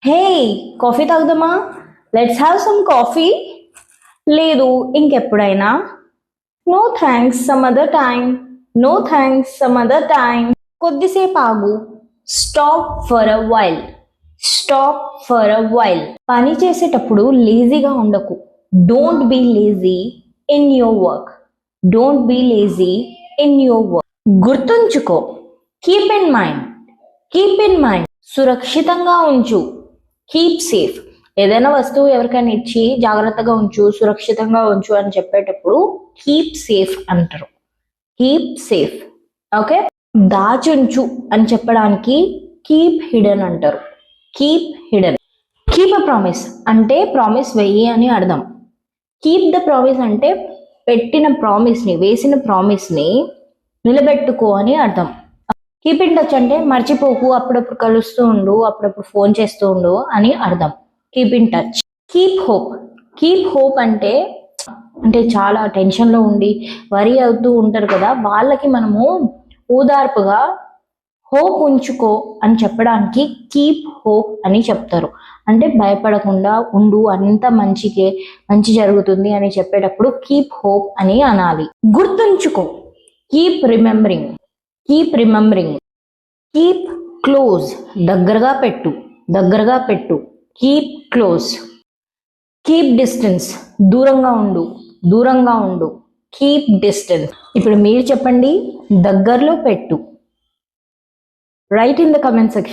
హే, coffee తాగుదామా? Let's have some coffee. లేదు, ఇంకెప్పుడైనా. No thanks, some other time. No thanks, some other time. కొద్దిసేపు ఆగు. Stop for a while. Stop for a while. పని చేసేటప్పుడు లేజీగా ఉండకు. Don't be lazy in your work. Don't be lazy in your work. గుర్తుంచుకో. Keep in mind. Keep in mind. సురక్షితంగా ఉంచు. Keep safe. ఏదైనా వస్తువు ఎవరికైనా ఇచ్చి జాగ్రత్తగా ఉంచు, సురక్షితంగా ఉంచు అని చెప్పేటప్పుడు కీప్ సేఫ్ అంటారు. Keep safe. ఓకే. దాచుంచు అని చెప్పడానికి కీప్ హిడెన్ అంటారు. Keep hidden. Keep a promise అంటే ప్రామిస్ వెయ్యి అని అర్థం. కీప్ ద ప్రామిస్ అంటే పెట్టిన ప్రామిస్ని, వేసిన ప్రామిస్ని నిలబెట్టుకో అని అర్థం. కీప్ ఇన్ టచ్ అంటే మర్చిపోకు, అప్పుడప్పుడు కలుస్తూ ఉండు, అప్పుడప్పుడు ఫోన్ చేస్తూ ఉండు అని అర్థం. Keep in touch. Keep hope. Keep hope అంటే చాలా టెన్షన్లో ఉండి వరి అవుతూ ఉంటారు కదా, వాళ్ళకి మనము ఓదార్పుగా హోప్ ఉంచుకో అని చెప్పడానికి కీప్ హోప్ అని చెప్తారు. అంటే భయపడకుండా ఉండు, అంత మంచి జరుగుతుంది అని చెప్పేటప్పుడు కీప్ హోప్ అని అనాలి. గుర్తుంచుకో. Keep remembering. Keep remembering. Keep close. దగ్గరగా పెట్టు. దగ్గరగా పెట్టు. Keep close. Keep distance. దూరంగా ఉండు. దూరంగా ఉండు. Keep distance. ఇప్పుడు మీరు చెప్పండి, దగ్గరలో పెట్టు. Right in the comment section.